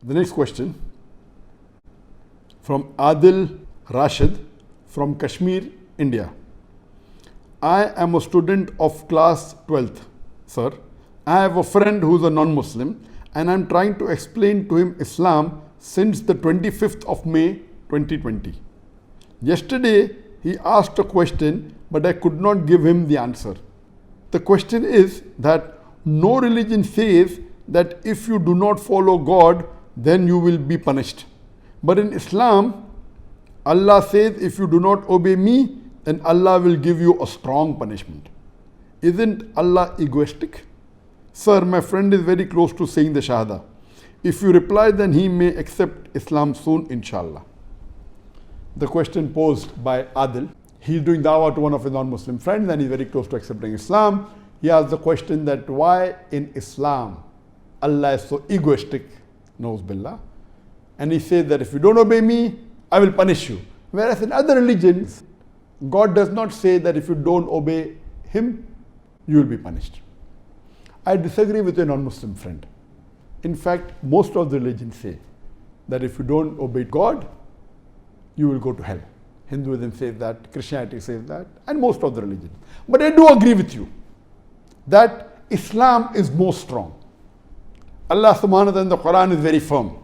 The next question from Adil Rashid from Kashmir, India. I am a student of class 12th, sir. I have a friend who is a non-Muslim and I am trying to explain to him Islam since the 25th of May 2020. Yesterday he asked a question but I could not give him the answer. The question is that no religion says that if you do not follow God then you will be punished. But in Islam, Allah says if you do not obey me, then Allah will give you a strong punishment. Isn't Allah egoistic? Sir, my friend is very close to saying the Shahada. If you reply, then he may accept Islam soon, inshallah. The question posed by Adil. He's doing dawah to one of his non-Muslim friends and he's very close to accepting Islam. He asked the question that why in Islam Allah is so egoistic, Na'uz billah. And he says that if you don't obey me, I will punish you. Whereas in other religions, God does not say that if you don't obey Him, you will be punished. I disagree with a non-Muslim friend. In fact, most of the religions say that if you don't obey God, you will go to hell. Hinduism says that, Christianity says that, and most of the religions. But I do agree with you that Islam is more strong. Allah subhanahu wa ta'ala in the Quran is very firm.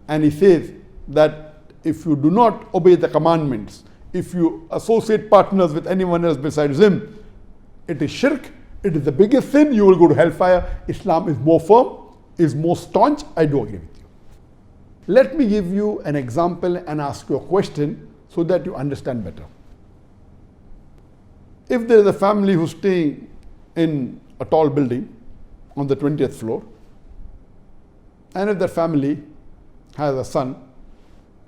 And He says that if you do not obey the commandments, if you associate partners with anyone else besides Him, it is shirk, it is the biggest sin, you will go to hellfire. Islam is more firm, is more staunch. I do agree with you. Let me give you an example and ask you a question so that you understand better. If there is a family who's staying in a tall building on the 20th floor, and if that family has a son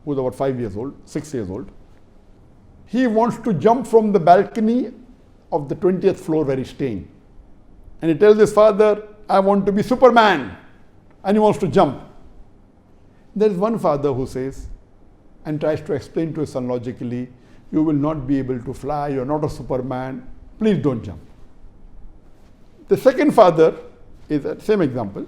who's about 5 years old, 6 years old, he wants to jump from the balcony of the 20th floor where he's staying. And he tells his father, I want to be Superman. And he wants to jump. There is one father who says, and tries to explain to his son logically, you will not be able to fly, you're not a Superman, please don't jump. The second father is the same example.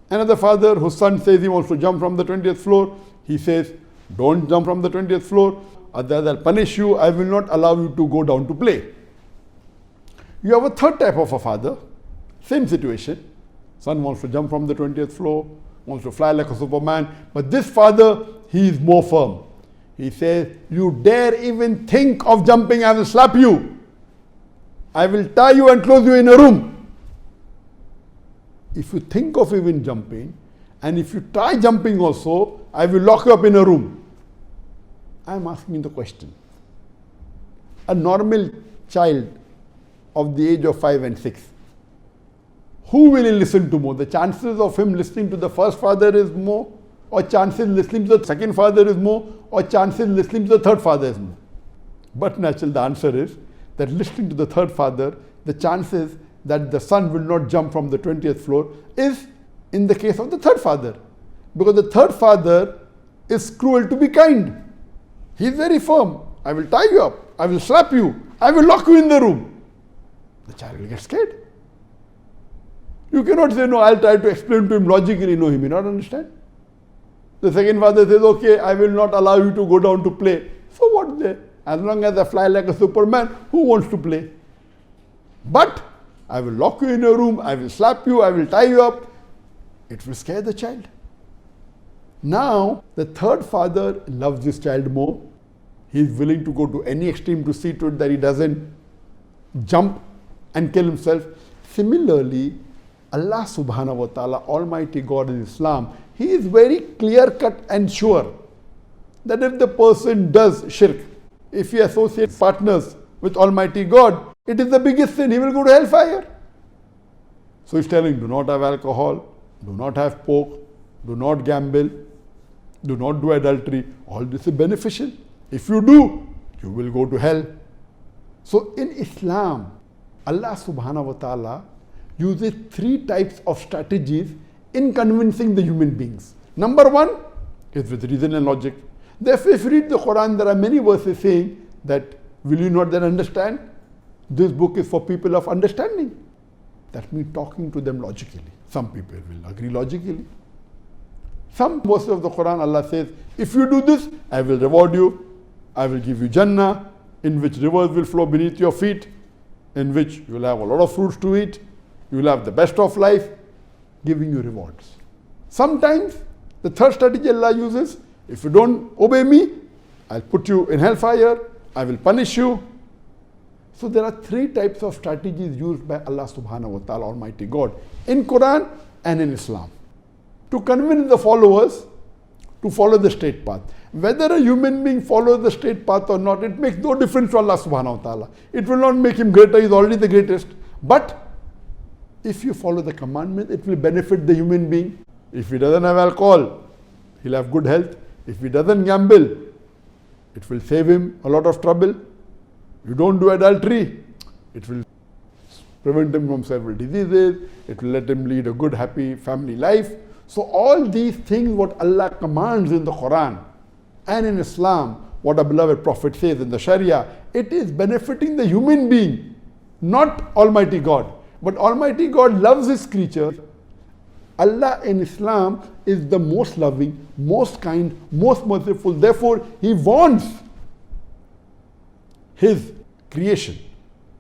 Another father whose son says he wants to jump from the 20th floor, he says, don't jump from the 20th floor, otherwise I'll punish you, I will not allow you to go down to play. You have a third type of a father, same situation. Son wants to jump from the 20th floor, wants to fly like a Superman, but this father, he is more firm. He says, you dare even think of jumping, I will slap you. I will tie you and close you in a room. If you think of even jumping, and if you try jumping also, I will lock you up in a room. I am asking the question. A normal child of the age of 5 and 6, who will he listen to more? The chances of him listening to the first father is more, or chances listening to the second father is more, or chances listening to the third father is more? But naturally the answer is that listening to the third father, the chances that the son will not jump from the 20th floor is in the case of the third father. Because the third father is cruel to be kind. He is very firm. I will tie you up. I will slap you. I will lock you in the room. The child will get scared. You cannot say, no, I'll try to explain to him logically. No, he may not understand. The second father says, okay, I will not allow you to go down to play. So what there? As long as I fly like a Superman, who wants to play? But I will lock you in a room, I will slap you, I will tie you up. It will scare the child. Now, the third father loves this child more. He is willing to go to any extreme to see to it that he doesn't jump and kill himself. Similarly, Allah subhanahu wa ta'ala, Almighty God in Islam, He is very clear-cut and sure that if the person does shirk, if he associates partners with Almighty God, it is the biggest sin, he will go to hellfire. So he's telling, do not have alcohol, do not have pork, do not gamble, do not do adultery. All this is beneficial. If you do, you will go to hell. So in Islam, Allah subhanahu wa ta'ala uses 3 types of strategies in convincing the human beings. Number 1 is with reason and logic. Therefore, if you read the Quran, there are many verses saying that, will you not then understand? This book is for people of understanding. That means talking to them logically. Some people will agree logically. Some verses of the Quran, Allah says, if you do this, I will reward you. I will give you Jannah, in which rivers will flow beneath your feet, in which you will have a lot of fruits to eat. You will have the best of life, giving you rewards. Sometimes, the third strategy Allah uses, if you don't obey me, I'll put you in hellfire, I will punish you. So there are three types of strategies used by Allah subhanahu wa ta'ala, Almighty God, in Quran and in Islam, to convince the followers to follow the straight path. Whether a human being follows the straight path or not, it makes no difference to Allah subhanahu wa ta'ala. It will not make him greater, he is already the greatest. But if you follow the commandment, it will benefit the human being. If he doesn't have alcohol, he'll have good health. If he doesn't gamble, it will save him a lot of trouble. You don't do adultery, it will prevent him from several diseases. It will let him lead a good, happy family life. So all these things what Allah commands in the Quran and in Islam, what our beloved Prophet says in the Sharia, it is benefiting the human being, not Almighty God. But Almighty God loves His creatures. Allah in Islam is the most loving, most kind, most merciful. Therefore, He wants His creation,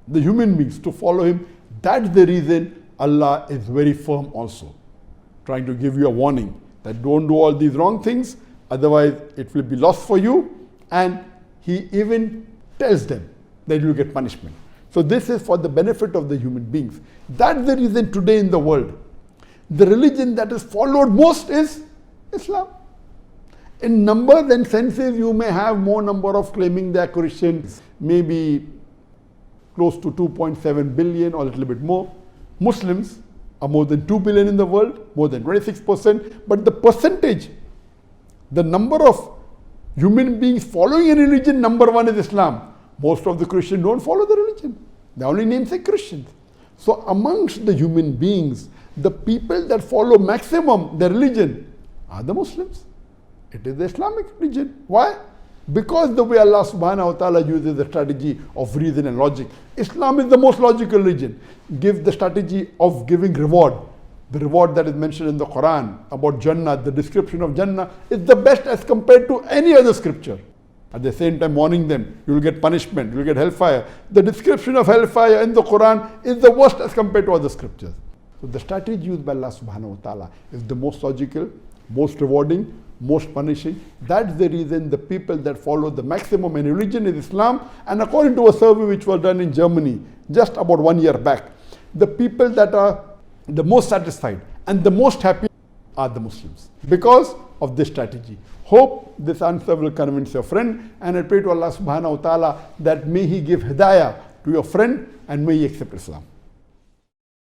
the human beings, to follow Him. That's the reason Allah is very firm also, trying to give you a warning that don't do all these wrong things, otherwise it will be lost for you. And He even tells them that you will get punishment. So this is for the benefit of the human beings. That's the reason today in the world, the religion that is followed most is Islam. In numbers and senses, you may have more number of claiming they are Christians, maybe close to 2.7 billion or a little bit more. Muslims are more than 2 billion in the world, more than 26%. But the percentage, the number of human beings following a religion, number one is Islam. Most of the Christians don't follow the religion. They only namesake Christians. So amongst the human beings, the people that follow maximum the religion are the Muslims. It is the Islamic religion. Why? Because the way Allah subhanahu wa ta'ala uses the strategy of reason and logic. Islam is the most logical religion. Give the strategy of giving reward. The reward that is mentioned in the Quran about Jannah, the description of Jannah is the best as compared to any other scripture. At the same time warning them, you will get punishment, you will get hellfire. The description of hellfire in the Quran is the worst as compared to other scriptures. So the strategy used by Allah subhanahu wa ta'ala is the most logical, most rewarding, most punishing. That's the reason the people that follow the maximum in religion is Islam. And according to a survey which was done in Germany just about 1 year back, the people that are the most satisfied and the most happy are the Muslims because of this strategy. Hope this answer will convince your friend, and I pray to Allah subhanahu wa ta'ala that may He give hidayah to your friend and may he accept Islam.